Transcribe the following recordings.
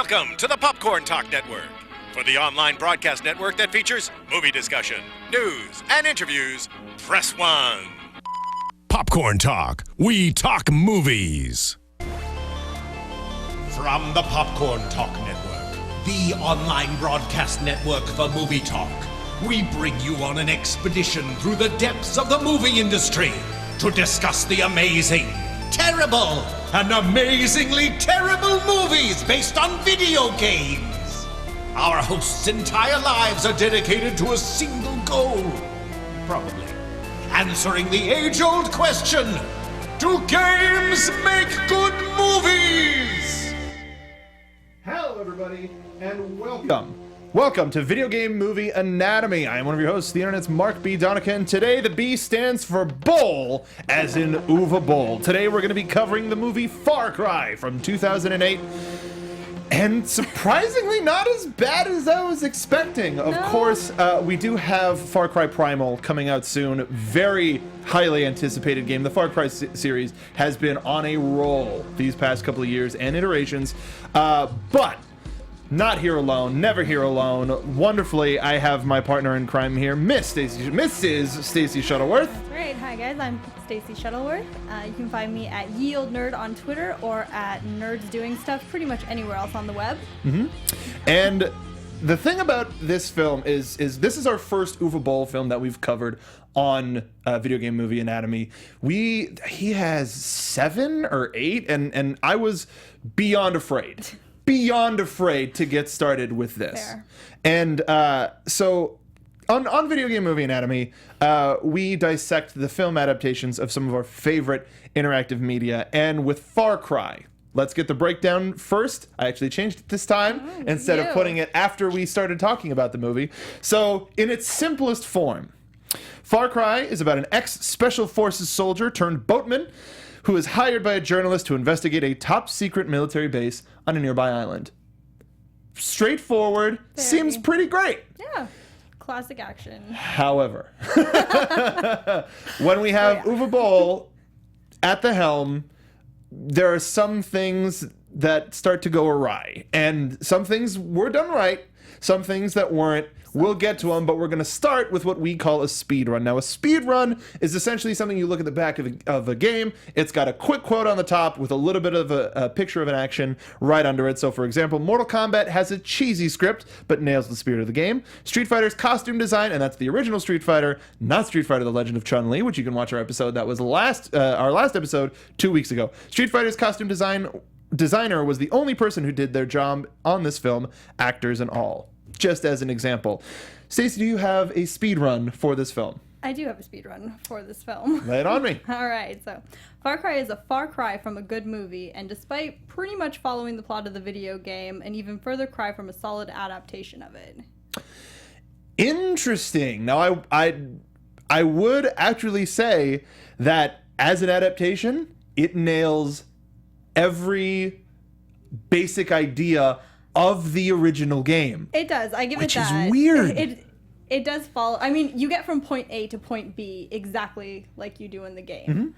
Welcome to the Popcorn Talk Network, for the online broadcast network that features movie discussion, news, and interviews. Press 1. Popcorn Talk. We talk movies. From the Popcorn Talk Network, the online broadcast network for movie talk, we bring you on an expedition through the depths of the movie industry to discuss the amazing, terrible, and amazingly terrible movies based on video games. Our hosts' entire lives are dedicated to a single goal. Probably answering the age-old question, do games make good movies? Hello, everybody, and welcome. Welcome to Video Game Movie Anatomy. I am one of your hosts, the internet's Mark B. Donica, and today the B stands for Boll, as in Uwe Boll. Today we're going to be covering the movie Far Cry from 2008, and surprisingly not as bad as I was expecting. Of course, we do have Far Cry Primal coming out soon. Very highly anticipated game. The Far Cry series has been on a roll these past couple of years and iterations, but not here alone, never here alone. Wonderfully, I have my partner in crime here, Mrs. Stacey Shuttleworth. That's right. Hi, guys. I'm Stacey Shuttleworth. You can find me at Ye Old Nerd on Twitter or at Nerds Doing Stuff pretty much anywhere else on the web. Mm-hmm. And the thing about this film is this is our first Uwe Boll film that we've covered on Video Game Movie Anatomy. He has 7 or 8, and I was beyond afraid to get started with this. Fair. And so on Video Game Movie Anatomy, we dissect the film adaptations of some of our favorite interactive media. And with Far Cry, let's get the breakdown first. I actually changed it this time instead of putting it after we started talking about the movie. So in its simplest form, Far Cry is about an ex-Special Forces soldier turned boatman who is hired by a journalist to investigate a top-secret military base on a nearby island. Straightforward, seems pretty great. Yeah, classic action. However, when we have Uwe Boll at the helm, there are some things that start to go awry. And some things were done right, some things that weren't. We'll get to them, but we're going to start with what we call a speed run. Now, a speed run is essentially something you look at the back of a game. It's got a quick quote on the top with a little bit of a picture of an action right under it. So, for example, Mortal Kombat has a cheesy script, but nails the spirit of the game. Street Fighter's costume design, and that's the original Street Fighter, not Street Fighter: The Legend of Chun-Li, which you can watch our episode. That was our last episode 2 weeks ago. Street Fighter's costume designer was the only person who did their job on this film, actors and all. Just as an example. Stacey, do you have a speed run for this film? I do have a speed run for this film. Lay it on me. All right, so Far Cry is a far cry from a good movie, and despite pretty much following the plot of the video game, an even further cry from a solid adaptation of it. Interesting. Now, I would actually say that as an adaptation, it nails every basic idea of the original game. It does. I give it that. Which is weird. It does follow. I mean, you get from point A to point B exactly like you do in the game. Mm-hmm.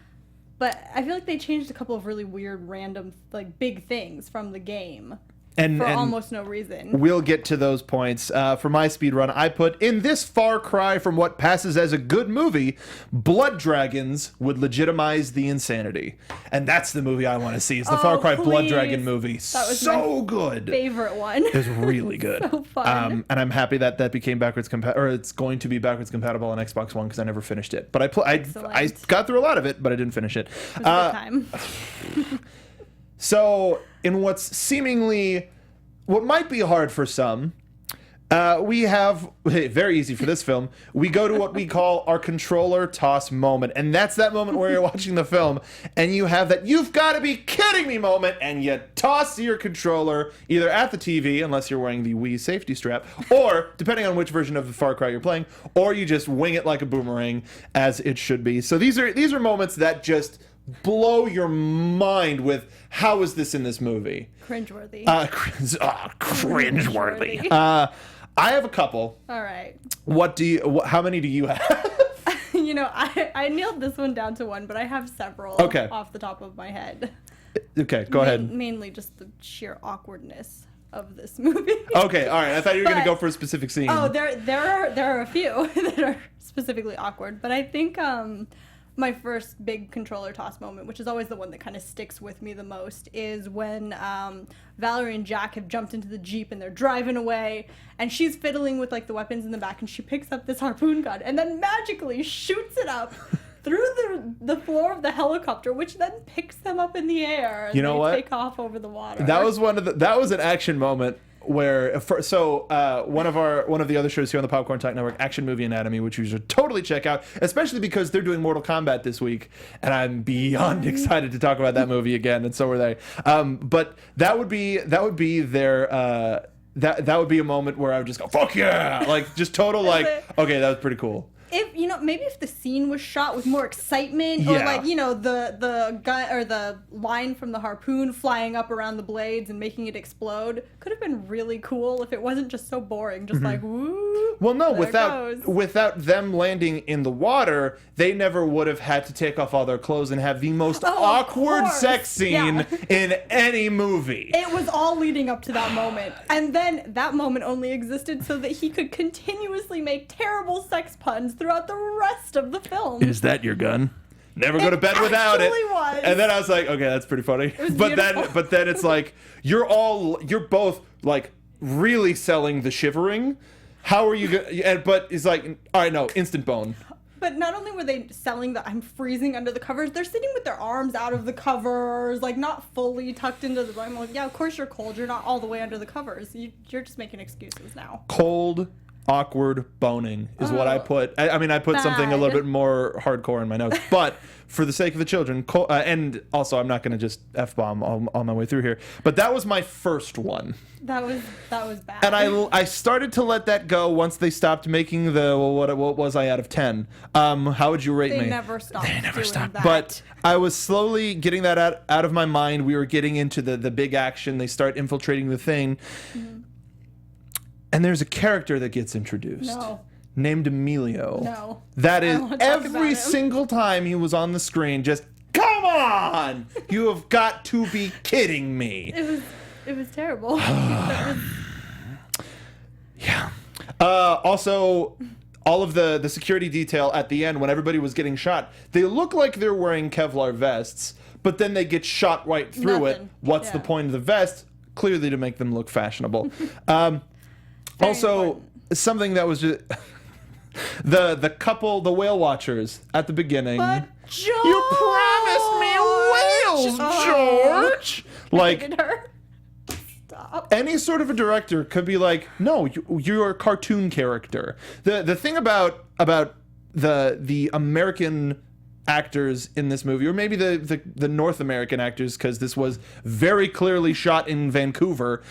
But I feel like they changed a couple of really weird, random, like big things from the game. For almost no reason. We'll get to those points. For my speedrun, I put, in this far cry from what passes as a good movie, blood dragons would legitimize the insanity. And that's the movie I want to see. It's the Far Cry Blood Dragon movie. That was so good. Favorite one. It was really good. So fun. And I'm happy that became backwards compatible, or it's going to be backwards compatible on Xbox One because I never finished it. But I got through a lot of it, but I didn't finish it. It was a good time. So, in what's seemingly, what might be hard for some, we have, very easy for this film, we go to what we call our controller toss moment. And that's that moment where you're watching the film and you have that "you've got to be kidding me" moment, and you toss your controller either at the TV, unless you're wearing the Wii safety strap, or, depending on which version of the Far Cry you're playing, or you just wing it like a boomerang, as it should be. So these are moments that just blow your mind with, how is this in this movie? Cringeworthy. Cringeworthy. I have a couple. All right. How many do you have? You know, I nailed this one down to one, but I have several off the top of my head. Okay, go ahead. Mainly just the sheer awkwardness of this movie. Okay, all right. I thought you were going to go for a specific scene. Oh, there are a few that are specifically awkward, but I think my first big controller toss moment, which is always the one that kind of sticks with me the most, is when Valerie and Jack have jumped into the Jeep and they're driving away, and she's fiddling with like the weapons in the back, and she picks up this harpoon gun and then magically shoots it up through the floor of the helicopter, which then picks them up in the air. And You know what? Take off over the water. That was an action moment where one of the other shows here on the Popcorn Talk Network, Action Movie Anatomy, which you should totally check out, especially because they're doing Mortal Kombat this week, and I'm beyond excited to talk about that movie again, and so are they. But that would be their that would be a moment where I would just go, fuck yeah, like just total like, okay, that was pretty cool. If maybe if the scene was shot with more excitement, or like the gun or the line from the harpoon flying up around the blades and making it explode, could have been really cool if it wasn't just so boring, just like woo. Well, no, without them landing in the water, they never would have had to take off all their clothes and have the most awkward sex scene in any movie. It was all leading up to that moment, and then that moment only existed so that he could continuously make terrible sex puns throughout the rest of the film. Is that your gun? Never go to bed without it. Was. And then I was like, okay, that's pretty funny. But then it's like you're both like really selling the shivering. How are you gonna? But it's like, all right, no, instant bone. But not only were they selling the I'm freezing under the covers, they're sitting with their arms out of the covers, like not fully tucked into the blanket. Like, yeah, of course you're cold. You're not all the way under the covers. You're just making excuses now. Cold, awkward boning is what I put. I mean, I put something a little bit more hardcore in my notes, but for the sake of the children, and also I'm not going to just F-bomb on my way through here, but that was my first one. That was bad. And I started to let that go once they stopped making the, what was I out of 10? How would you rate me? They never stopped. That. But I was slowly getting that out of my mind. We were getting into the big action. They start infiltrating the thing. Mm-hmm. And there's a character that gets introduced. Named Emilio. No. That is every single time he was on the screen, just, come on! You have got to be kidding me. It was terrible. Yeah. Also, all of the security detail at the end when everybody was getting shot, they look like they're wearing Kevlar vests, but then they get shot right through it. What's the point of the vest? Clearly to make them look fashionable. Also, something that was just the couple, the whale watchers at the beginning. But George! You promised me whales, George! Like, stop. Any sort of a director could be like, no, you're a cartoon character. The thing about the American actors in this movie, or maybe the North American actors, because this was very clearly shot in Vancouver,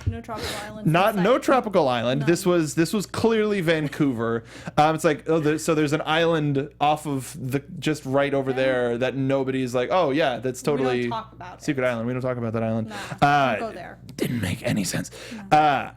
No tropical island. No tropical island. This was clearly Vancouver. It's like, so there's an island off of just right over there that nobody's like, oh yeah, that's totally we don't talk about secret island. We don't talk about that island. No, don't go there. Didn't make any sense. No.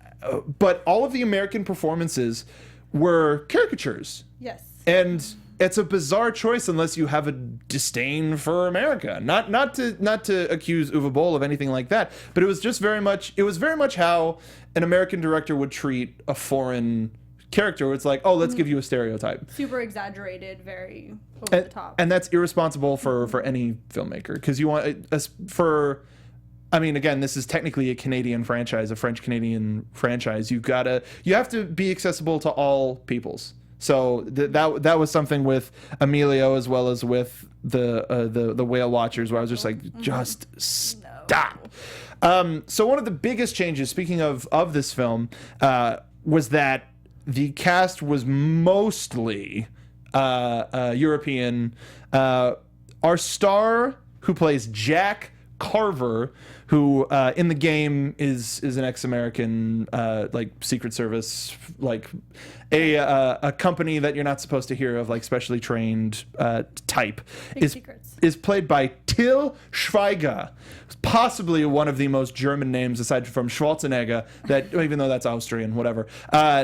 But all of the American performances were caricatures. Yes. And it's a bizarre choice unless you have a disdain for America. Not to accuse Uwe Boll of anything like that, but it was very much how an American director would treat a foreign character where it's like, oh, let's give you a stereotype. Super exaggerated, very over the top. And that's irresponsible for any filmmaker, because you want I mean, again, this is technically a Canadian franchise, a French-Canadian franchise. You have to be accessible to all peoples. So that was something with Emilio as well as with the whale watchers, where I was just like, just stop. So one of the biggest changes, speaking of this film, was that the cast was mostly European. Our star, who plays Jack Carver, who in the game is an ex-American, like Secret Service, like a company that you're not supposed to hear of, like specially trained type, is played by Til Schweiger, possibly one of the most German names aside from Schwarzenegger, that even though that's Austrian, whatever,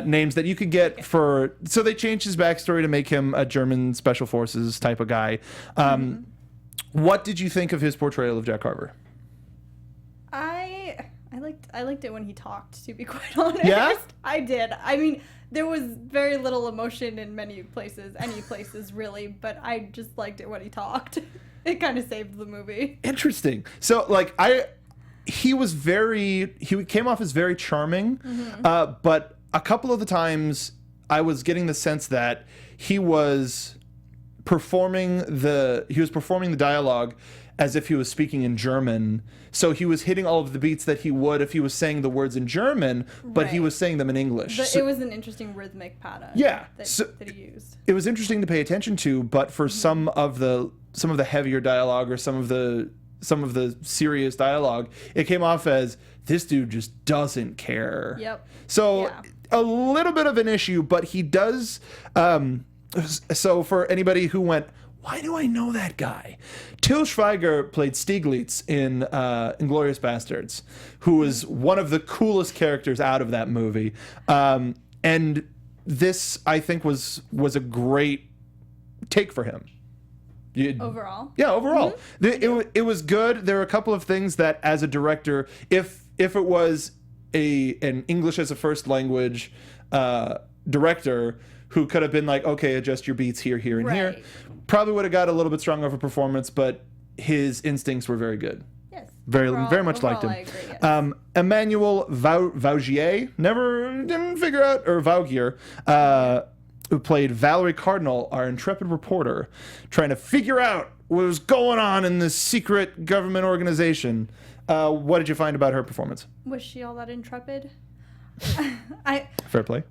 names that you could get for. So they changed his backstory to make him a German special forces type of guy. What did you think of his portrayal of Jack Carver? I liked it when he talked, to be quite honest. Yeah? I did. I mean, there was very little emotion in any places really, but I just liked it when he talked. It kind of saved the movie. Interesting. So, like, he came off as very charming, but a couple of the times I was getting the sense that he was performing the dialogue as if he was speaking in German. So he was hitting all of the beats that he would if he was saying the words in German, but he was saying them in English. But it was an interesting rhythmic pattern. Yeah, that he used. It was interesting to pay attention to, but for some of the heavier dialogue or some of the serious dialogue, it came off as this dude just doesn't care. Yep. So a little bit of an issue, but he does. So for anybody who went, why do I know that guy? Til Schweiger played Stieglitz in Inglourious Bastards, who was one of the coolest characters out of that movie. And this, I think, was a great take for him. Overall? Yeah, overall. It was good. There were a couple of things that, as a director, if it was an English as a first language director who could have been like, okay, adjust your beats here, here, and here, probably would have got a little bit stronger of a performance, but his instincts were very good. Yes. Very much liked him. I agree, yes. Emmanuel Vaugier, didn't figure out, or Vaugier, who played Valerie Cardinal, our intrepid reporter, trying to figure out what was going on in this secret government organization. What did you find about her performance? Was she all that intrepid? Fair play.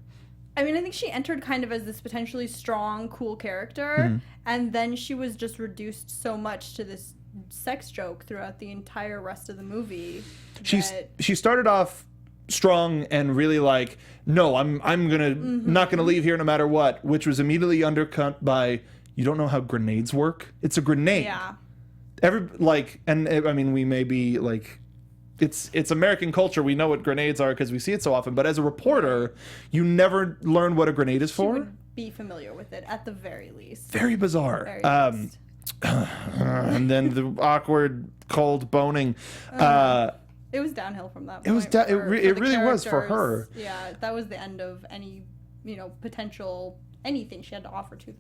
I mean, I think she entered kind of as this potentially strong, cool character, and then she was just reduced so much to this sex joke throughout the entire rest of the movie. She started off strong and really like, no, I'm gonna not gonna leave here no matter what, which was immediately undercut by, you don't know how grenades work? It's a grenade. Yeah. I mean, we may be like, it's American culture. We know what grenades are because we see it so often. But as a reporter, you never learn what a grenade is for. She would be familiar with it at the very least. Very bizarre. Very least. And then the awkward, cold boning. It was downhill from that point. It really was for her. Yeah, that was the end of any, potential anything she had to offer to.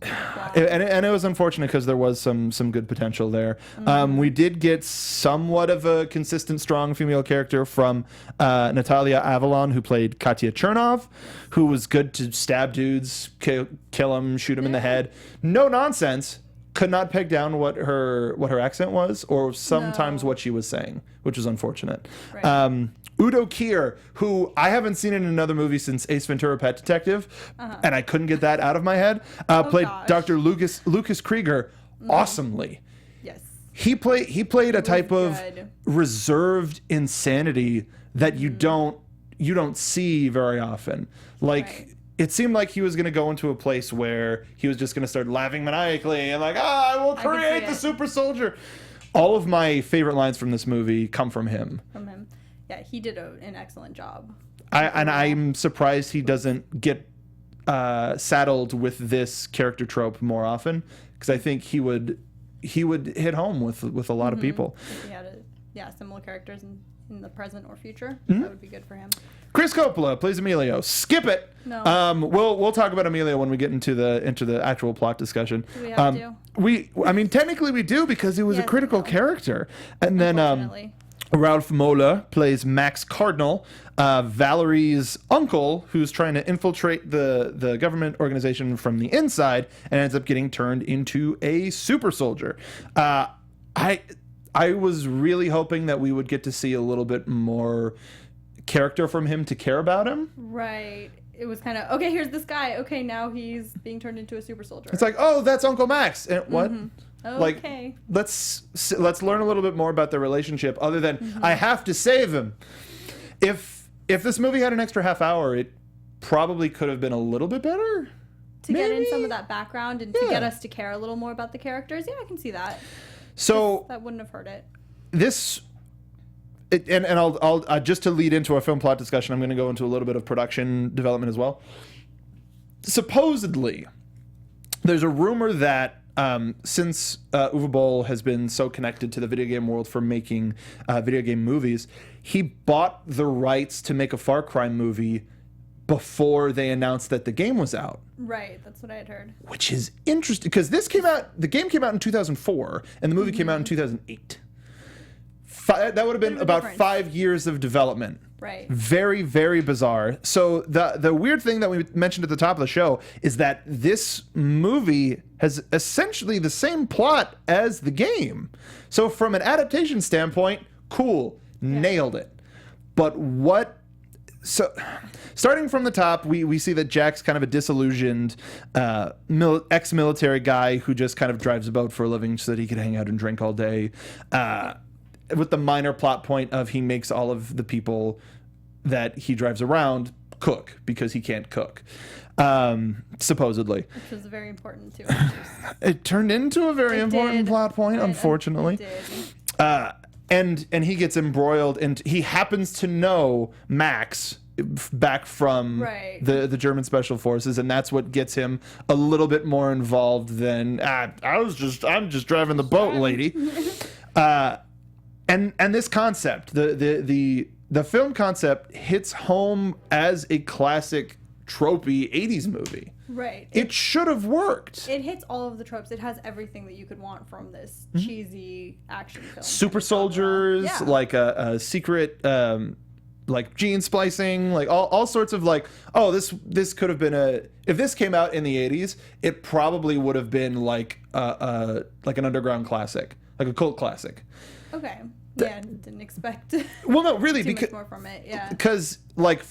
And it was unfortunate because there was some good potential there. We did get somewhat of a consistent, strong female character from Natalia Avalon, who played Katya Chernov, who was good to stab dudes, kill them, shoot them in the head. No nonsense. Could not peg down what her accent was, or sometimes what she was saying, which was unfortunate. Right. Udo Kier, who I haven't seen in another movie since Ace Ventura: Pet Detective, and I couldn't get that out of my head, played Dr. Lucas Krieger awesomely. Yes. He played a type of reserved insanity that you don't see very often. It seemed like he was going to go into a place where he was just going to start laughing maniacally and like, I will create the super soldier. All of my favorite lines from this movie come from him. Yeah, he did an excellent job. I'm surprised he doesn't get saddled with this character trope more often, because I think he would hit home with a lot of people. If he had similar characters in the present or future, that would be good for him. Chris Coppola plays Emilio. Skip it. No. We'll talk about Emilio when we get into the actual plot discussion. Do we have to? I mean, technically we do, because he was a critical character. And then Ralph Mola plays Max Cardinal, Valerie's uncle, who's trying to infiltrate the government organization from the inside and ends up getting turned into a super soldier. I was really hoping that we would get to see a little bit more character from him to care about him. Right. It was kind of, okay, here's this guy. Okay, now he's being turned into a super soldier. It's like, oh, that's Uncle Max. And what? Okay. Let's learn a little bit more about their relationship, other than I have to save him. If this movie had an extra half hour, it probably could have been a little bit better. To get in some of that background and to get us to care a little more about the characters. Yeah, I can see that. So that wouldn't have hurt it. I'll just to lead into our film plot discussion, I'm going to go into a little bit of production development as well. Supposedly, there's a rumor that since Uwe Boll has been so connected to the video game world for making video game movies, he bought the rights to make a Far Cry movie before they announced that the game was out. Right, that's what I had heard. Which is interesting, because the game came out in 2004, and the movie came out in 2008. That would have been about 5 years of development. Right. Very, very bizarre. So the weird thing that we mentioned at the top of the show is that this movie has essentially the same plot as the game. So from an adaptation standpoint, cool, nailed it. But starting from the top, we see that Jack's kind of a disillusioned ex-military guy who just kind of drives a boat for a living so that he can hang out and drink all day. With the minor plot point of he makes all of the people that he drives around cook because he can't cook, supposedly. Which was very important too. It turned into a very important plot point, unfortunately. It did. And he gets embroiled, and he happens to know Max back from the German Special Forces, and that's what gets him a little bit more involved than I'm just driving the boat, lady. And this concept, the film concept hits home as a classic tropey 80s movie. Right. It should have worked. It hits all of the tropes. It has everything that you could want from this cheesy action film. Super soldiers, like a secret, like gene splicing, like all sorts of like, oh, this could have been if this came out in the 80s, it probably would have been like an underground classic, like a cult classic. Okay. Yeah, didn't expect. Well, no, really, too because much more from it. Yeah. Because like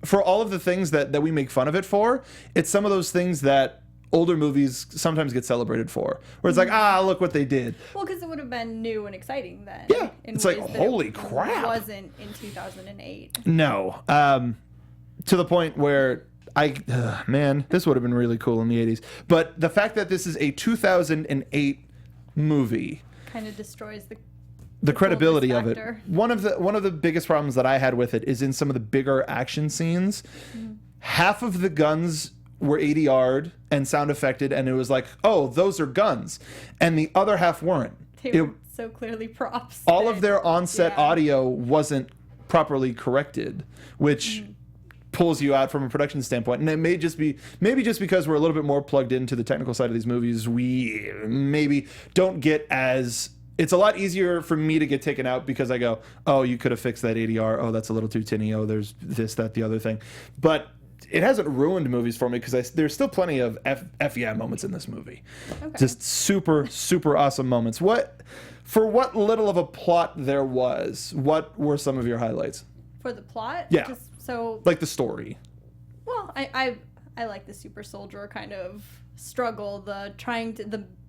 for all of the things that we make fun of it for, it's some of those things that older movies sometimes get celebrated for, where it's like, look what they did. Well, because it would have been new and exciting then. Yeah, in it's like, ways that holy it crap. Wasn't in 2008. No, to the point where man, this would have been really cool in the 80s. But the fact that this is a 2008 movie kind of destroys the credibility of it. One of the biggest problems that I had with it is in some of the bigger action scenes, half of the guns were ADR'd and sound affected, and it was like, oh, those are guns, and the other half weren't. They were so clearly props. All of their on-set audio wasn't properly corrected, which pulls you out from a production standpoint. And it may just be because we're a little bit more plugged into the technical side of these movies, we maybe don't get as... It's a lot easier for me to get taken out because I go, oh, you could have fixed that ADR. Oh, that's a little too tinny. Oh, there's this, that, the other thing. But it hasn't ruined movies for me because there's still plenty of F moments in this movie. Okay. Just super, super awesome moments. For what little of a plot there was, what were some of your highlights? For the plot? Yeah. Like the story. Well, I like the super soldier kind of struggle, the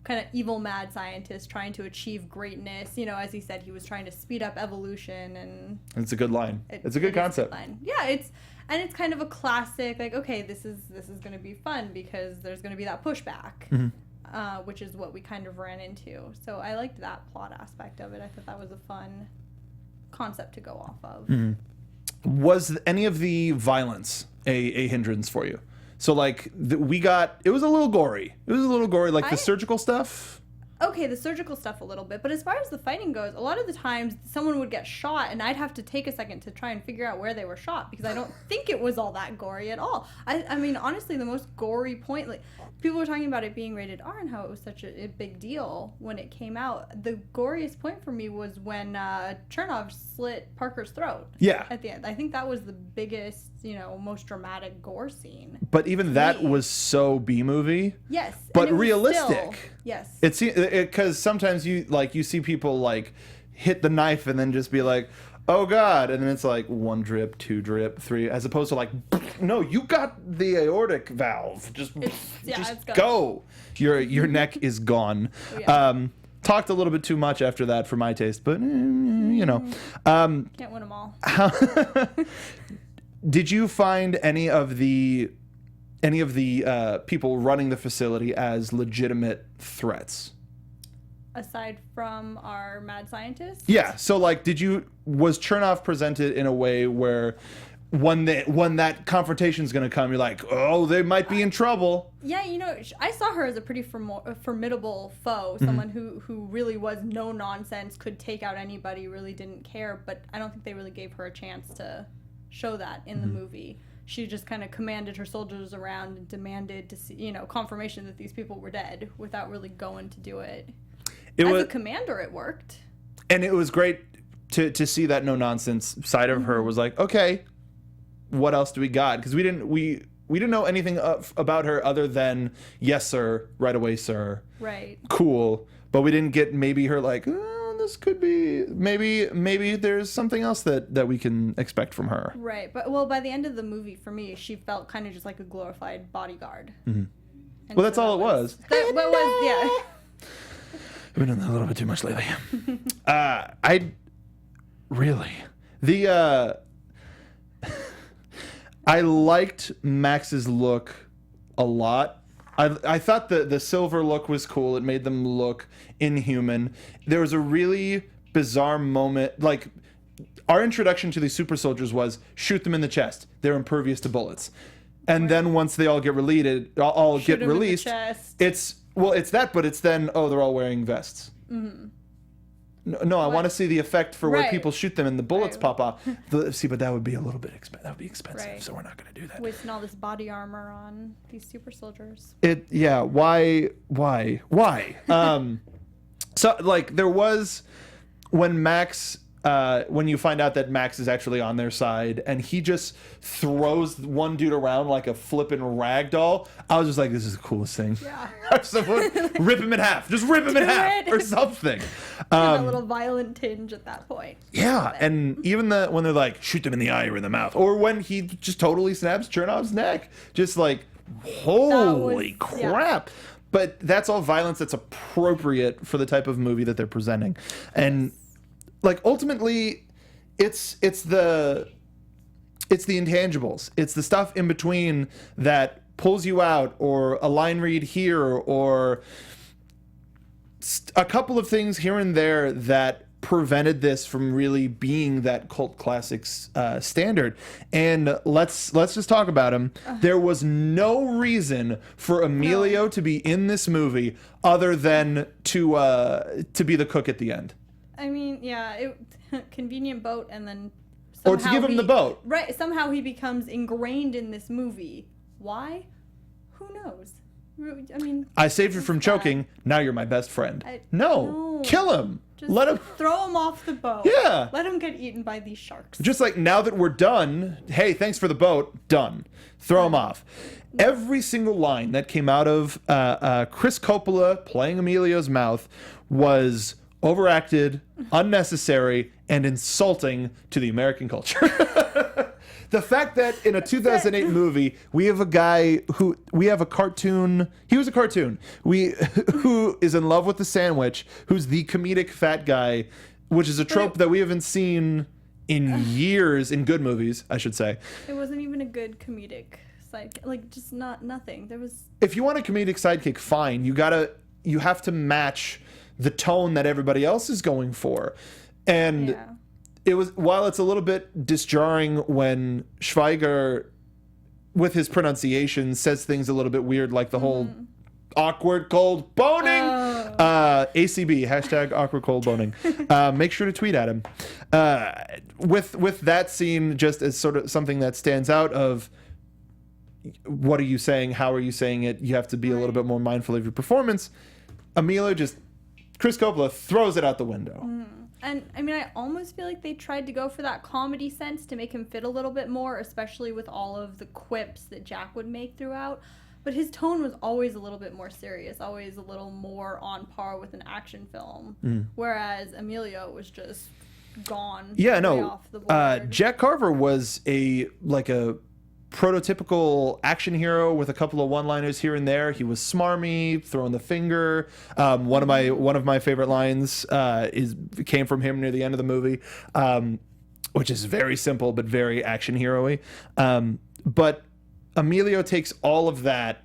kind of evil mad scientist trying to achieve greatness. You know, as he said, he was trying to speed up evolution, and it's a good line. It's a good concept. Yeah, it's kind of a classic. Like, okay, this is going to be fun because there's going to be that pushback, which is what we kind of ran into. So I liked that plot aspect of it. I thought that was a fun concept to go off of. Was any of the violence a hindrance for you? So, like, it was a little gory. Like the surgical stuff. Okay, the surgical stuff a little bit. But as far as the fighting goes, a lot of the times someone would get shot, and I'd have to take a second to try and figure out where they were shot because I don't think it was all that gory at all. I mean, honestly, the most gory point, like, people were talking about it being rated R and how it was such a big deal when it came out. The goriest point for me was when Chernov slit Parker's throat. Yeah. At the end. I think that was the biggest, most dramatic gore scene. But even that was so B-movie. Yes. But realistic. Yes. Because sometimes you see people like hit the knife and then just be like, oh God, and then it's like 1 drip, 2 drip, 3, as opposed to like, no, you got the aortic valve. Just go. Your neck is gone. Yeah. Talked a little bit too much after that for my taste, but can't win them all. Did you find any of the people running the facility as legitimate threats? Aside from our mad scientists? Yeah. So, like, was Chernov presented in a way where when that confrontation is going to come, you're like, oh, they might be in trouble. Yeah, you know, I saw her as a pretty formidable foe, someone who really was no nonsense, could take out anybody, really didn't care, but I don't think they really gave her a chance to show that in the movie. She just kind of commanded her soldiers around and demanded to see, confirmation that these people were dead without really going to do it. As a commander, it worked. And it was great to see that no nonsense side of her. Was like, okay, what else do we got? Because we didn't know anything about her other than yes, sir, right away, sir. Right. Cool. But we didn't get maybe her like, this could be maybe there's something else that we can expect from her. Right. But by the end of the movie, for me, she felt kind of just like a glorified bodyguard. Well, that's all it was. That was, yeah. I've been doing that a little bit too much lately. I liked Max's look a lot. I thought the silver look was cool. It made them look inhuman. There was a really bizarre moment. Like, our introduction to these super soldiers was shoot them in the chest. They're impervious to bullets. And then once they all get released, it's that, but it's then, they're all wearing vests. Mm-hmm. No, I want to see the effect for where people shoot them and the bullets pop off. See, but that would be a little bit expensive. That would be expensive, so we're not going to do that. Wasting all this body armor on these super soldiers. Why? So, like, there was when Max... when you find out that Max is actually on their side and he just throws one dude around like a flippin' rag doll, I was just like, this is the coolest thing. Yeah. Someone rip him in half. Just rip him in half or something. A little violent tinge at that point. Yeah, and even when they're like, shoot them in the eye or in the mouth, or when he just totally snaps Chernov's neck, just like, holy crap. Yeah. But that's all violence that's appropriate for the type of movie that they're presenting. And like, ultimately, it's the intangibles. It's the stuff in between that pulls you out, or a line read here, or a couple of things here and there that prevented this from really being that cult classics standard. And let's just talk about him. There was no reason for Emilio to be in this movie other than to be the cook at the end. I mean, yeah, convenient boat, and then or to give him the boat. Right, somehow he becomes ingrained in this movie. Why? Who knows? I mean, I saved you from choking. Now you're my best friend. No, kill him. Just let him throw him off the boat. Yeah, let him get eaten by these sharks. Just like, now that we're done, hey, thanks for the boat. Done. Throw him off. Every single line that came out of Chris Coppola playing Emilio's mouth was overacted, unnecessary, and insulting to the American culture. The fact that in a 2008 movie, we have a guy he was a cartoon, who is in love with the sandwich, who's the comedic fat guy, which is a trope that we haven't seen in years in good movies, I should say. It wasn't even a good comedic sidekick, like, just nothing. There was... If you want a comedic sidekick, fine. You have to match the tone that everybody else is going for. And it was, while it's a little bit disjarring when Schweiger, with his pronunciation, says things a little bit weird, like the whole awkward cold boning. ACB, hashtag awkward cold boning. Make sure to tweet at him. With that scene, just as sort of something that stands out of, what are you saying? How are you saying it? You have to be a little bit more mindful of your performance. Emilio Chris Coppola throws it out the window. And I mean, I almost feel like they tried to go for that comedy sense to make him fit a little bit more, especially with all of the quips that Jack would make throughout. But his tone was always a little bit more serious, always a little more on par with an action film. Whereas Emilio was just gone. Yeah, no. Off the board. Jack Carver was a prototypical action hero with a couple of one-liners here and there. He was smarmy, throwing the finger. One of my favorite lines came from him near the end of the movie, which is very simple but very action hero-y. But Emilio takes all of that,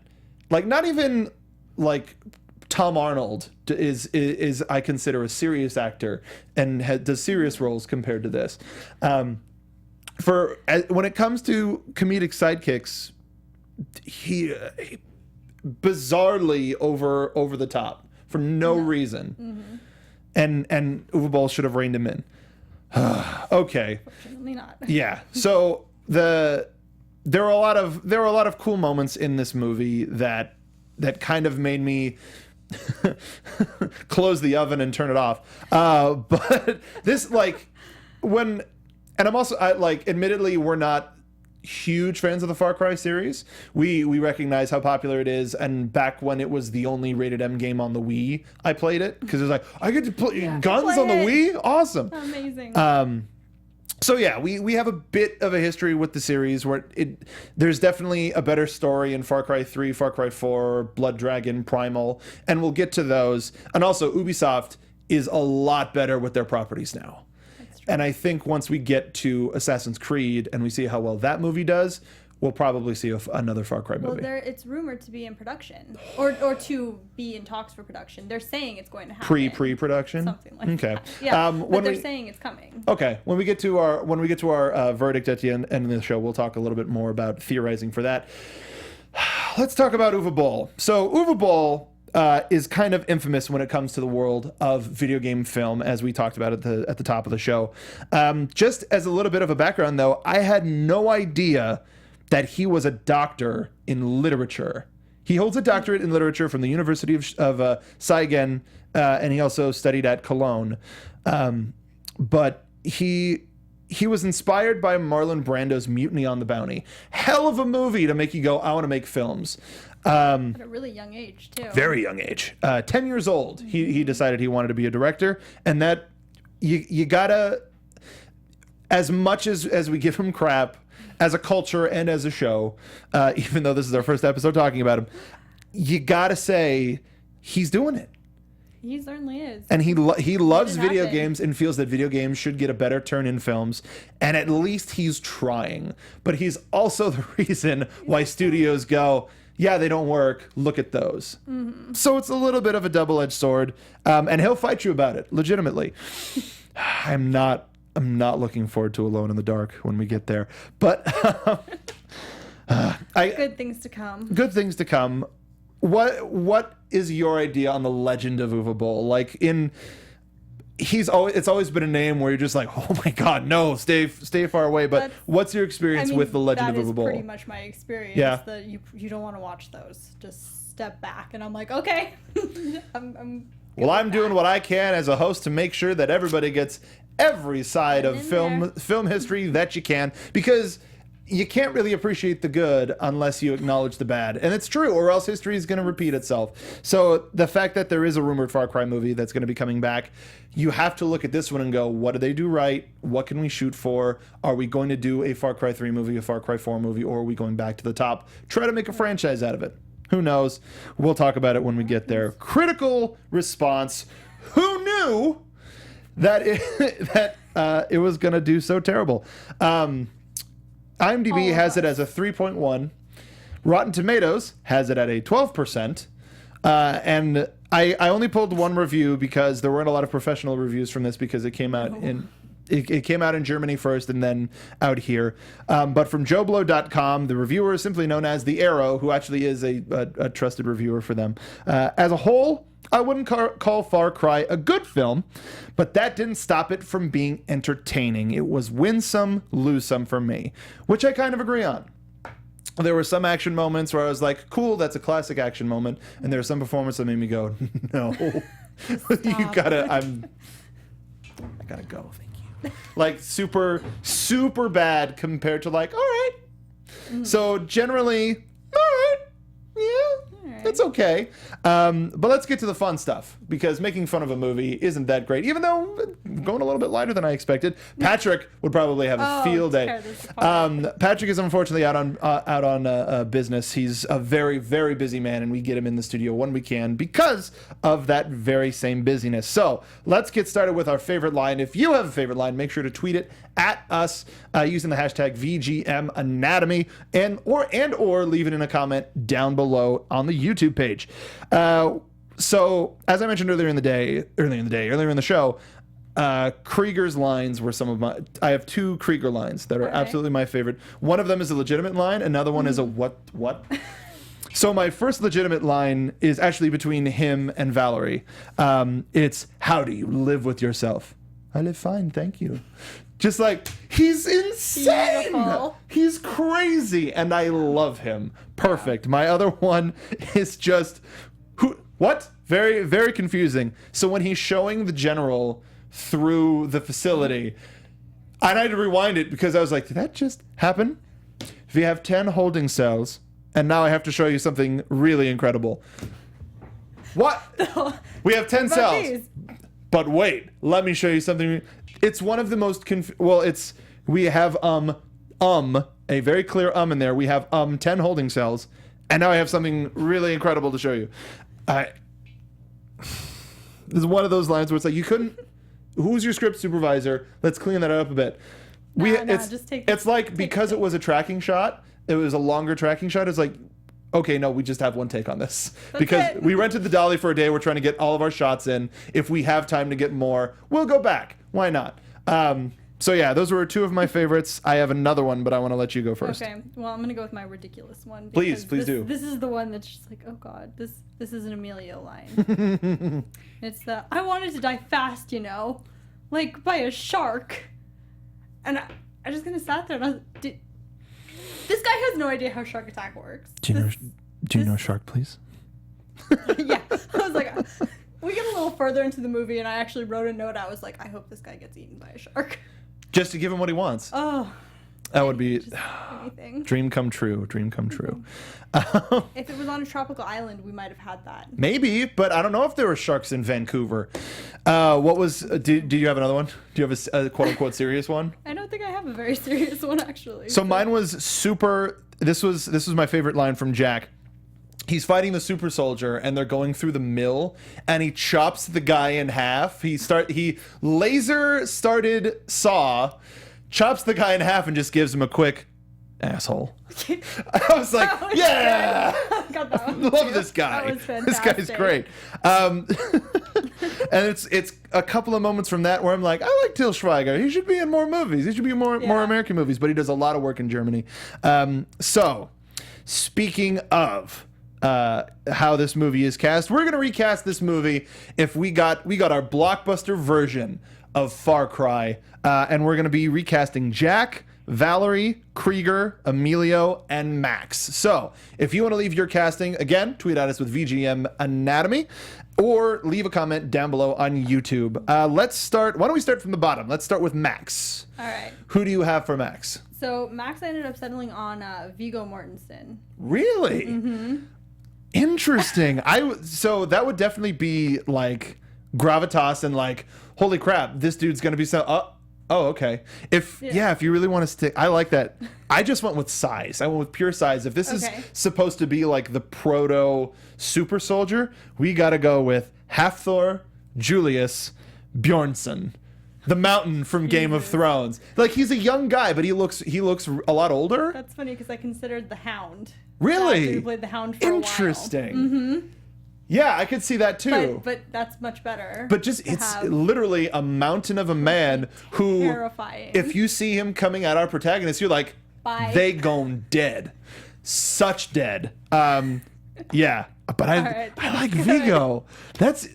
like, not even like Tom Arnold is I consider a serious actor and does serious roles compared to this. when it comes to comedic sidekicks, he bizarrely over the top for no reason, and Uwe Boll should have reined him in. Okay, Fortunately not. yeah. So there were a lot of cool moments in this movie that kind of made me close the oven and turn it off. But this, like, and I'm also, admittedly, we're not huge fans of the Far Cry series. We recognize how popular it is, and back when it was the only rated M game on the Wii, I played it because it was like, I get to play guns on the Wii? Awesome. Amazing. So yeah, we have a bit of a history with the series where there's definitely a better story in Far Cry 3, Far Cry 4, Blood Dragon, Primal, and we'll get to those. And also Ubisoft is a lot better with their properties now. And I think once we get to Assassin's Creed and we see how well that movie does, we'll probably see another Far Cry movie. Well, it's rumored to be in production, or to be in talks for production. They're saying it's going to happen. Pre-production? Something like okay. that. Yeah, but they're we, saying it's coming. Okay. When we get to our verdict at the end of the show, we'll talk a little bit more about theorizing for that. Let's talk about Uwe Boll. So Uwe Boll is kind of infamous when it comes to the world of video game film, as we talked about at the top of the show. Just as a little bit of a background, though, I had no idea that he was a doctor in literature. He holds a doctorate in literature from the University of Siegen, and he also studied at Cologne. But he was inspired by Marlon Brando's Mutiny on the Bounty. Hell of a movie to make you go, I want to make films. At a really young age, too. Very young age. 10 years old, he decided he wanted to be a director, and that you gotta, as much as we give him crap, as a culture and as a show, even though this is our first episode talking about him, you gotta say he's doing it. He certainly is. And he loves video games and feels that video games should get a better turn in films. And at least he's trying. But he's also the reason why studios go, yeah, they don't work. Look at those. Mm-hmm. So it's a little bit of a double-edged sword. And he'll fight you about it, legitimately. I'm not looking forward to Alone in the Dark when we get there. But good things to come. Good things to come. What is your idea on the legend of Uwe Boll? Like it's always been a name where you're just like, oh my God, no, stay far away. But what's your experience with the legend of Uwe Boll? That is pretty much my experience. Yeah. That you don't want to watch those. Just step back, and I'm like, okay, I'm doing what I can as a host to make sure that everybody gets every side of film history that you can, because you can't really appreciate the good unless you acknowledge the bad. And it's true, or else history is going to repeat itself. So the fact that there is a rumored Far Cry movie that's going to be coming back, you have to look at this one and go, what did they do right? What can we shoot for? Are we going to do a Far Cry 3 movie, a Far Cry 4 movie, or are we going back to the top? Try to make a franchise out of it. Who knows? We'll talk about it when we get there. Critical response. Who knew that it was going to do so terrible? IMDb has it as a 3.1. Rotten Tomatoes has it at a 12%. And I only pulled one review because there weren't a lot of professional reviews from this, because it came out it came out in Germany first and then out here. But from JoBlo.com, the reviewer is simply known as The Arrow, who actually is a trusted reviewer for them. As a whole, I wouldn't call Far Cry a good film, but that didn't stop it from being entertaining. It was win some, lose some for me, which I kind of agree on. There were some action moments where I was like, cool, that's a classic action moment. And there were some performances that made me go, no, I gotta go, thank you. Like super, super bad compared to like, all right. Mm-hmm. So generally, all right, yeah. It's okay. But let's get to the fun stuff, because making fun of a movie isn't that great, even though going a little bit lighter than I expected. Patrick would probably have a field day. Patrick is unfortunately out on business. He's a very, very busy man, and we get him in the studio when we can because of that very same busyness. So let's get started with our favorite line. If you have a favorite line, make sure to tweet it at us using the hashtag VGMAnatomy or leave it in a comment down below on the YouTube page. So as I mentioned earlier in the show, Krieger's lines were some of my. I have 2 Krieger lines that are absolutely my favorite. One of them is a legitimate line. Another one is a what? So my first legitimate line is actually between him and Valerie. It's, how do you live with yourself? I live fine, thank you. Just like, he's insane. Beautiful. He's crazy, and I love him. Perfect. My other one is just, what? Very, very confusing. So when he's showing the general through the facility, and I had to rewind it because I was like, did that just happen? If you have 10 holding cells, and now I have to show you something really incredible. What? We have 10 cells. These. But wait, let me show you something. It's one of the most we have a very clear in there. We have 10 holding cells, and now I have something really incredible to show you. This is one of those lines where it's like, you couldn't. Who's your script supervisor? Let's clean that up a bit. It's like, because it was a tracking shot, it was a longer tracking shot. It's like, okay, no, we just have one take on this. Because we rented the dolly for a day. We're trying to get all of our shots in. If we have time to get more, we'll go back. Why not? So yeah, those were 2 of my favorites. I have another one, but I want to let you go first. Okay, well, I'm gonna go with my ridiculous one. Please do. This is the one that's just like, oh god, this is an Emilio line. It's the, I wanted to die fast, like by a shark. And I just kind of sat there and I was, this guy has no idea how shark attack works. Do you know shark, please? Yeah, I was like, we get a little further into the movie, and I actually wrote a note. I was like, I hope this guy gets eaten by a shark. Just to give him what he wants. Oh, that would be anything. Dream come true. Dream come true. If it was on a tropical island, we might have had that. Maybe, but I don't know if there were sharks in Vancouver. Do you have another one? Do you have a quote unquote serious one? I don't think I have a very serious one, actually. So mine was super. This was my favorite line from Jack. He's fighting the super soldier, and they're going through the mill, and he chops the guy in half. He laser started saw, chops the guy in half, and just gives him a quick asshole. I was like, yeah, I love this guy. That was fantastic. This guy's great. And it's a couple of moments from that where I'm like, I like Til Schweiger. He should be in more movies. He should be in more American movies, but he does a lot of work in Germany. So, speaking of how this movie is cast, we're gonna recast this movie. If we got our blockbuster version of Far Cry, and we're gonna be recasting Jack, Valerie, Krieger, Emilio, and Max. So if you want to leave your casting, again, tweet at us with VGM Anatomy, or leave a comment down below on YouTube. Let's start. Why don't we start from the bottom? Let's start with Max. All right. Who do you have for Max? So Max ended up settling on Viggo Mortensen. Really? Mm-hmm. Interesting. So that would definitely be like gravitas and like, holy crap, this dude's gonna be so. Oh, okay. If you really want to stick, I like that. I just went with size. I went with pure size. If this is supposed to be like the proto super soldier, we got to go with Hafthor Julius Bjornsson, the Mountain from Game of Thrones. Like, he's a young guy, but he looks a lot older. That's funny because I considered the Hound. Really? He played the Hound for a while. Interesting. Mm-hmm. Yeah, I could see that too. But that's much better. But just, it's literally a mountain of a man who, terrifying. If you see him coming at our protagonist, you're like, bye. They gone dead. Such dead. Yeah. But I like Viggo. That's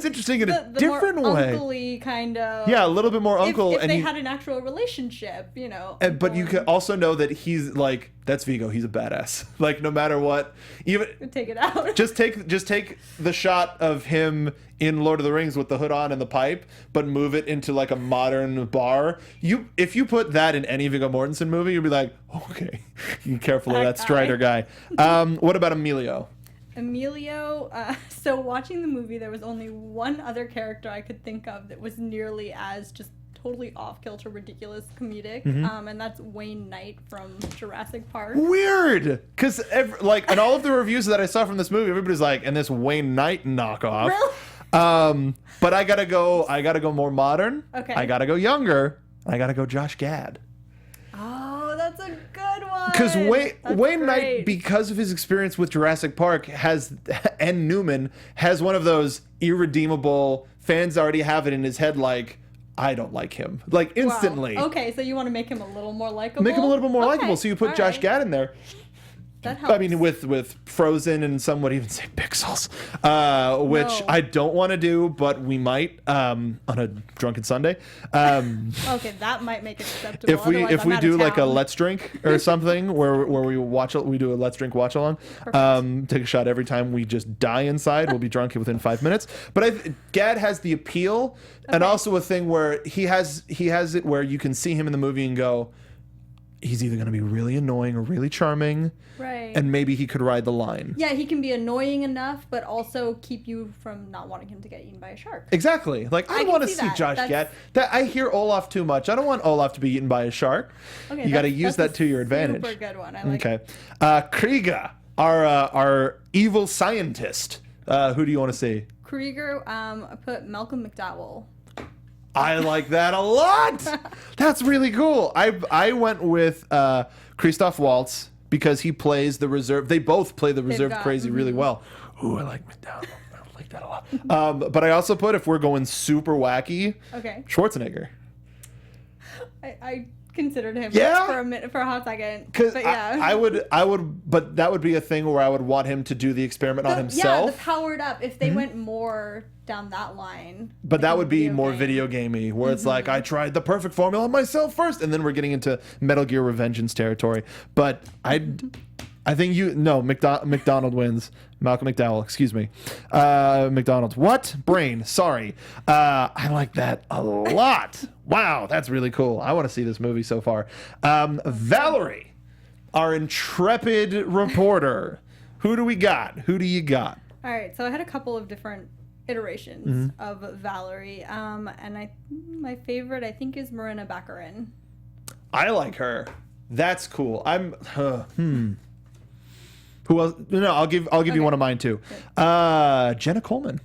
interesting in a different more way. Uncle-y kind of. Yeah, a little bit more uncle. If they had an actual relationship, But you can also know that he's like, that's Viggo. He's a badass. Like, no matter what, even take it out. Just take the shot of him in Lord of the Rings with the hood on and the pipe, but move it into like a modern bar. If you put that in any Viggo Mortensen movie, you'd be like, okay, be careful of that Strider guy. What about Emilio? So watching the movie, there was only one other character I could think of that was nearly as just totally off-kilter, ridiculous, comedic, and that's Wayne Knight from Jurassic Park. Weird! Because, in all of the reviews that I saw from this movie, everybody's like, and this Wayne Knight knockoff. Really? But I gotta go more modern. Okay. I gotta go younger. I gotta go Josh Gad. Oh, that's a good one. Because Wayne Knight, because of his experience with Jurassic Park, and Newman, has one of those irredeemable, fans already have it in his head like, I don't like him. Like, instantly. Wow. Okay, so you want to make him a little more likable? Make him a little bit more Okay, likable. So you put Josh Gad in there. That helps. I mean, with Frozen and some would even say Pixels, which No. I don't want to do, but we might on a drunken Sunday. Okay, that might make it acceptable. If we Otherwise, I'm out do of like a town. Let's Drink or something where we do a Let's Drink watch along, take a shot every time we just die inside. We'll be drunk within 5 minutes. But Gad has the appeal and also a thing where he has it where you can see him in the movie and go, he's either going to be really annoying or really charming. Right. And maybe he could ride the line. Yeah, he can be annoying enough, but also keep you from not wanting him to get eaten by a shark. Exactly. Like, I don't can want to see see that. Josh That's- Gad. I hear Olaf too much. I don't want Olaf to be eaten by a shark. Okay, You got to use that's that to your advantage. Super good one. I like Okay. Kriega, our evil scientist. Who do you want to see? Krieger. I put Malcolm McDowell. I like that a lot. That's really cool. I went with Christoph Waltz because he plays the reserve. They both play the reserve crazy really well. Ooh, I like McDowell. I like that a lot. But I also put, if we're going super wacky, Okay. Schwarzenegger. I considered him Yeah? for a hot second. Because But yeah. I would, but that would be a thing where I would want him to do the experiment on himself. Yeah, the powered up. If they went more down that line. But that would be more game. video gamey, where it's like, I tried the perfect formula on myself first, and then we're getting into Metal Gear Revengeance territory. But I think McDonald wins. Malcolm McDowell, excuse me. McDonald. What? Brain. Sorry. I like that a lot. Wow, that's really cool. I want to see this movie so far. Valerie, our intrepid reporter. Who do we got? Who do you got? All right, so I had a couple of different iterations of Valerie, and my favorite I think is Marina Baccarin. I like her. That's cool. Who else? No, I'll give you one of mine too. Jenna Coleman.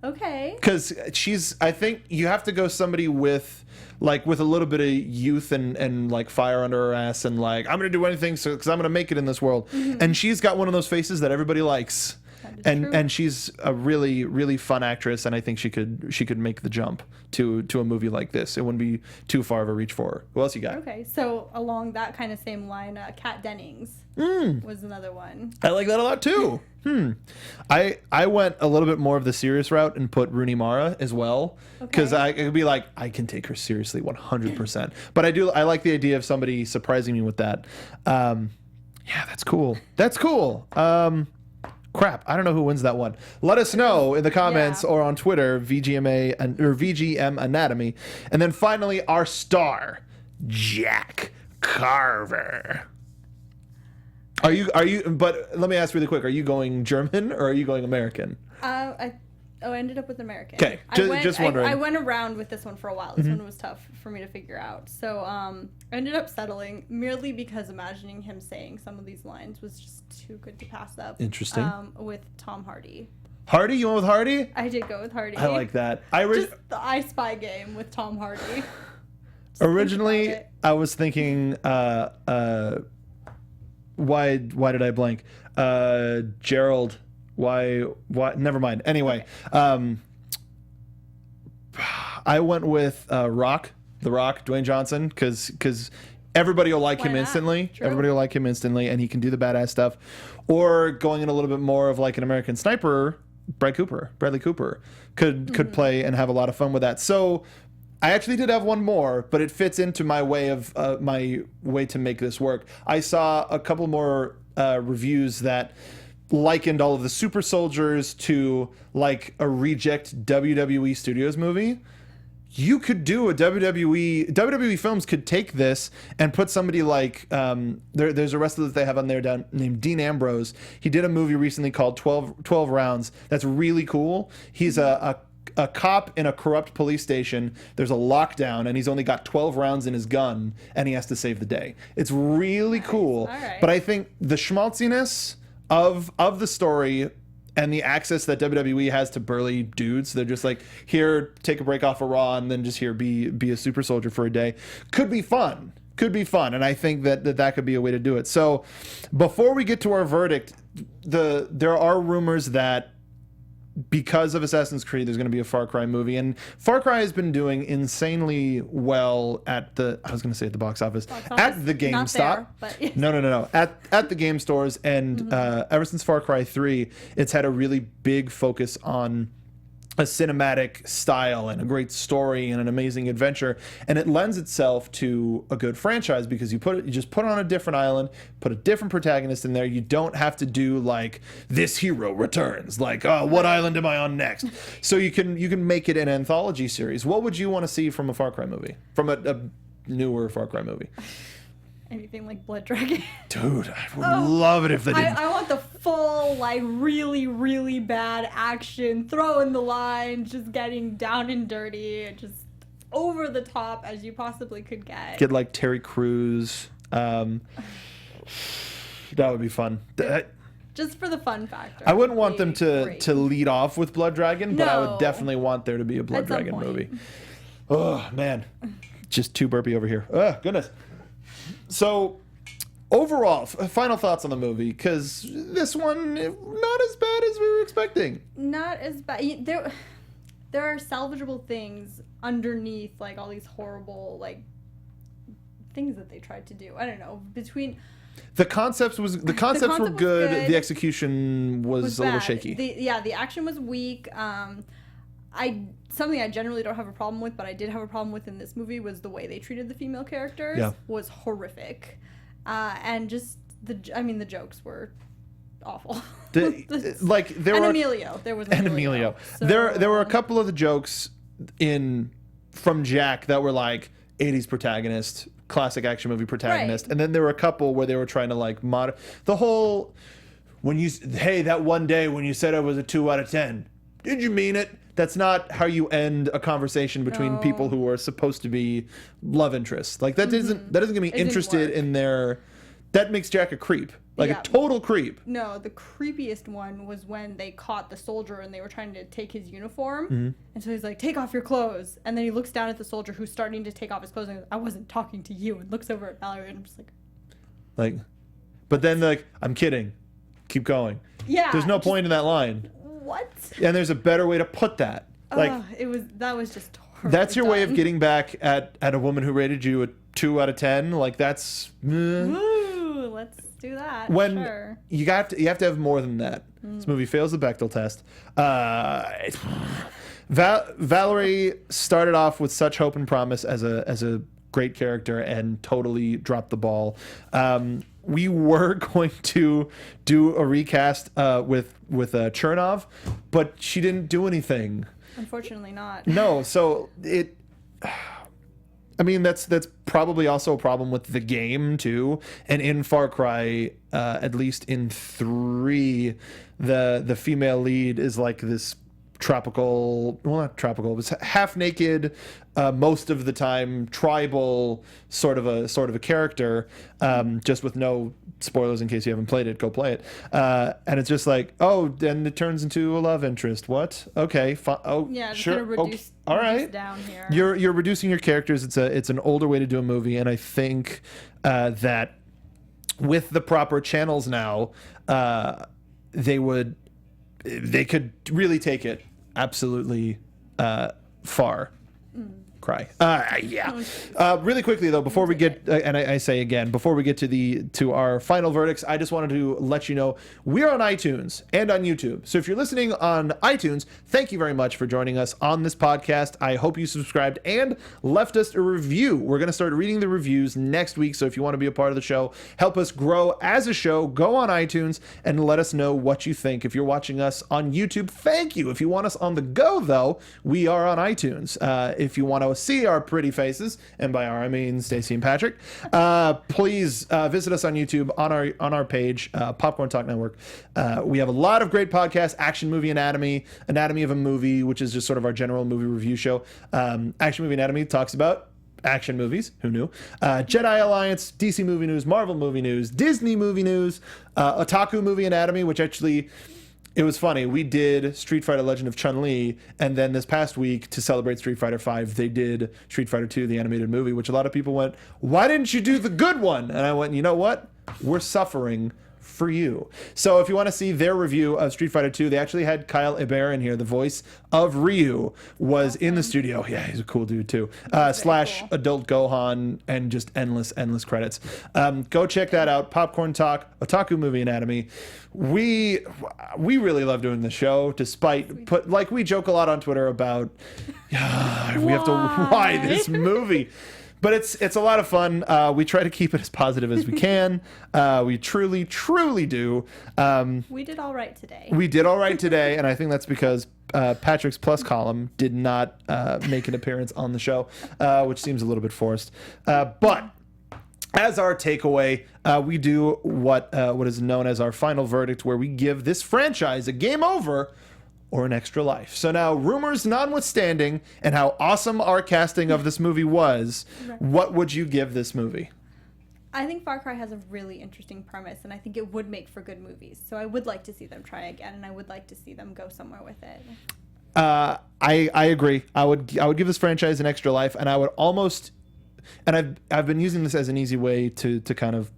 Okay. Because I think you have to go somebody with a little bit of youth and like fire under her ass and like, I'm gonna do anything because I'm gonna make it in this world. And she's got one of those faces that everybody likes. And she's a really, really fun actress, and I think she could make the jump to a movie like this. It wouldn't be too far of a reach for her. Who else you got? Okay, so along that kind of same line, Kat Dennings was another one. I like that a lot too. I went a little bit more of the serious route and put Rooney Mara as well, because Okay. I could be like, I can take her seriously 100%. But I like the idea of somebody surprising me with that. Yeah, that's cool. That's cool. Crap, I don't know who wins that one. Let us know in the comments or on Twitter, VGM Anatomy. And then finally, our star, Jack Carver. Are you? But let me ask really quick: are you going German or are you going American? I ended up with American. Okay, just wondering. I went around with this one for a while. This one was tough for me to figure out. So I ended up settling merely because imagining him saying some of these lines was just too good to pass up. Interesting. With Tom Hardy. Hardy? You went with Hardy? I did go with Hardy. I like that. Just the I Spy game with Tom Hardy. Originally, I was thinking, why did I blank? Gerald. Why? Never mind. Anyway, I went with The Rock, Dwayne Johnson, because everybody will like him not? instantly. True. Everybody will like him instantly, and he can do the badass stuff. Or going in a little bit more of like an American Sniper, Bradley Cooper could play and have a lot of fun with that. So I actually did have one more, but it fits into my way to make this work. I saw a couple more reviews that likened all of the super soldiers to like a reject WWE Studios movie. You could do a WWE Films could take this and put somebody like there's a wrestler that they have on there named Dean Ambrose. He did a movie recently called 12 Rounds. That's really cool. He's a cop in a corrupt police station. There's a lockdown and he's only got 12 rounds in his gun and he has to save the day. It's really cool. All right. But I think the schmaltziness of the story and the access that WWE has to burly dudes, they're just like, here, take a break off of Raw and then just here be a super soldier for a day, could be fun. And I think that could be a way to do it. So before we get to our verdict, there are rumors that because of Assassin's Creed, there's going to be a Far Cry movie, and Far Cry has been doing insanely well at the box office, at the GameStop. Yes. No, at the game stores, and ever since Far Cry 3, it's had a really big focus on a cinematic style and a great story and an amazing adventure, and it lends itself to a good franchise because you just put it on a different island, put a different protagonist in there. You don't have to do like this hero returns, like, oh, what island am I on next? So you can make it an anthology series. What would you want to see from a Far Cry movie, from a newer Far Cry movie? Anything like Blood Dragon. Dude, I would love it if they didn't. I want the full, like, really, really bad action, throwing the line, just getting down and dirty, just over the top as you possibly could get. Get like Terry Crews. That would be fun. Just for the fun factor. I wouldn't want them to lead off with Blood Dragon, but I would definitely want there to be a Blood Dragon movie. Oh, man. Just too burpy over here. Oh, goodness. So, overall, final thoughts on the movie, because this one, not as bad as we were expecting. Not as bad. There are salvageable things underneath, like, all these horrible, like, things that they tried to do. I don't know. The concepts were good. Good. The execution was a little shaky. The action was weak. Something I generally don't have a problem with, but I did have a problem with in this movie was the way they treated the female characters. Was horrific, and just the jokes were awful. Emilio. There was an Emilio. So, there were a couple of the jokes from Jack that were like 80s protagonist, classic action movie protagonist, and then there were a couple where they were trying to like the whole that one day when you said I was a 2 out of 10, did you mean it? That's not how you end a conversation between people who are supposed to be love interests. Like that doesn't get me interested in their. That makes Jack a creep, like a total creep. No, the creepiest one was when they caught the soldier and they were trying to take his uniform, and so he's like, "Take off your clothes," and then he looks down at the soldier who's starting to take off his clothes and goes, "I wasn't talking to you," and looks over at Valerie and I'm just like, but then like, I'm kidding, keep going. Yeah, there's no point in that line. What? And there's a better way to put that. That was just horrible. That's your way of getting back at a woman who rated you a 2 out of 10. Like that's. Ooh, let's do that. Sure. You have to have more than that. This movie fails the Bechdel test. Valerie started off with such hope and promise as a great character and totally dropped the ball. We were going to do a recast with Chernov, but she didn't do anything. Unfortunately not. No, so that's probably also a problem with the game too. And in Far Cry, at least in 3, the female lead is like this not tropical, it was half naked, most of the time tribal sort of a character, just with no spoilers in case you haven't played it, go play it. And it's just like, then it turns into a love interest. What? Okay, sure. Okay. All right. Down here. You're reducing your characters. It's an older way to do a movie, and I think that with the proper channels now, they could really take it absolutely far. Cry. Really quickly though, before we get, and I say again, before we get to our final verdicts, I just wanted to let you know we're on iTunes and on YouTube. So if you're listening on iTunes, thank you very much for joining us on this podcast. I hope you subscribed and left us a review. We're going to start reading the reviews next week. So if you want to be a part of the show, help us grow as a show, go on iTunes and let us know what you think. If you're watching us on YouTube, thank you. If you want us on the go though, we are on iTunes. If you want to see our pretty faces, and by our I mean Stacey and Patrick, please visit us on YouTube on our page, Popcorn Talk Network. We have a lot of great podcasts: Action Movie Anatomy of a Movie, which is just sort of our general movie review show. Action Movie Anatomy talks about action movies. Who knew? Jedi Alliance, DC Movie News, Marvel Movie News, Disney Movie News, Otaku Movie Anatomy, which actually. It was funny. We did Street Fighter Legend of Chun-Li, and then this past week, to celebrate Street Fighter V, they did Street Fighter 2, the animated movie, which a lot of people went, why didn't you do the good one? And I went, you know what? We're suffering for you. So if you want to see their review of Street Fighter 2, they actually had Kyle Hebert in here. The voice of Ryu was in the studio. Yeah, he's a cool dude too. Slash cool. Adult Gohan, and just endless credits. Go check that out. Popcorn Talk, Otaku Movie Anatomy. We really love doing the show, despite we joke a lot on Twitter about we have to why this movie. But it's a lot of fun. We try to keep it as positive as we can. We truly do. We did all right today. We did all right today, and I think that's because Patrick's Plus column did not make an appearance on the show, which seems a little bit forced. But as our takeaway, we do what is known as our final verdict, where we give this franchise a game over or an extra life. So now, rumors notwithstanding, and how awesome our casting of this movie was, what would you give this movie? I think Far Cry has a really interesting premise, and I think it would make for good movies. So I would like to see them try again, and I would like to see them go somewhere with it. I agree. I would give this franchise an extra life, and I would almost. And I've been using this as an easy way to kind of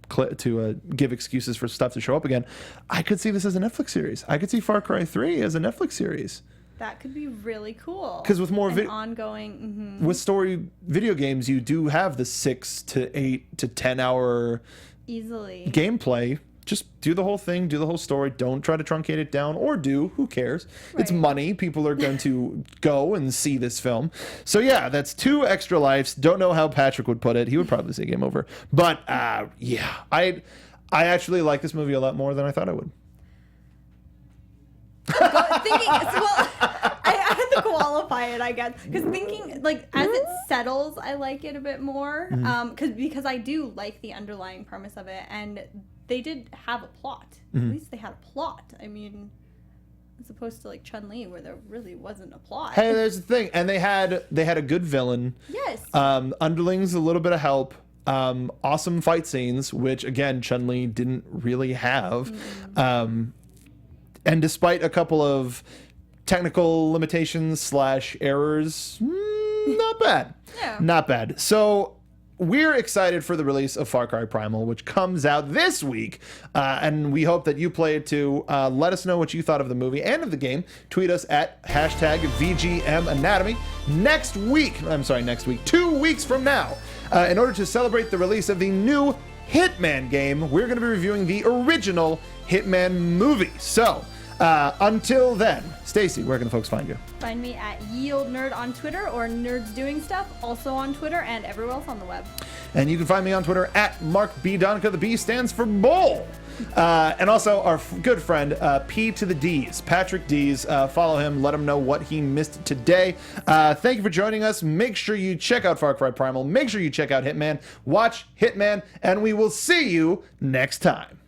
give excuses for stuff to show up again. I could see this as a Netflix series. I could see Far Cry 3 as a Netflix series. That could be really cool. Because with more ongoing, with story video games, you do have the 6 to 8 to 10 hour easily gameplay. Just do the whole thing, do the whole story. Don't try to truncate it down, or do. Who cares? Right. It's money. People are going to go and see this film. So yeah, that's 2 extra lives. Don't know how Patrick would put it. He would probably say game over. But yeah, I actually like this movie a lot more than I thought I would. I had to qualify it, I guess, because thinking as it settles, I like it a bit more. Because I do like the underlying premise of it, and they did have a plot. At least they had a plot. I mean, as opposed to Chun-Li, where there really wasn't a plot. Hey, there's the thing, and they had a good villain. Yes. Underlings, a little bit of help. Awesome fight scenes, which again Chun-Li didn't really have. And despite a couple of technical limitations / errors, not bad. Yeah. Not bad. So we're excited for the release of Far Cry Primal, which comes out this week, and we hope that you play it too. Let us know what you thought of the movie and of the game. Tweet us at #VGMAnatomy. Next week, 2 weeks from now, in order to celebrate the release of the new Hitman game, we're going to be reviewing the original Hitman movie. So until then, Stacey, where can folks find you? Find me at YieldNerd on Twitter, or Nerds Doing Stuff, also on Twitter and everywhere else on the web. And you can find me on Twitter at Mark B. Donica. The B stands for Bowl. And also our good friend, P to the D's, Patrick D's. Follow him. Let him know what he missed today. Thank you for joining us. Make sure you check out Far Cry Primal. Make sure you check out Hitman. Watch Hitman, and we will see you next time.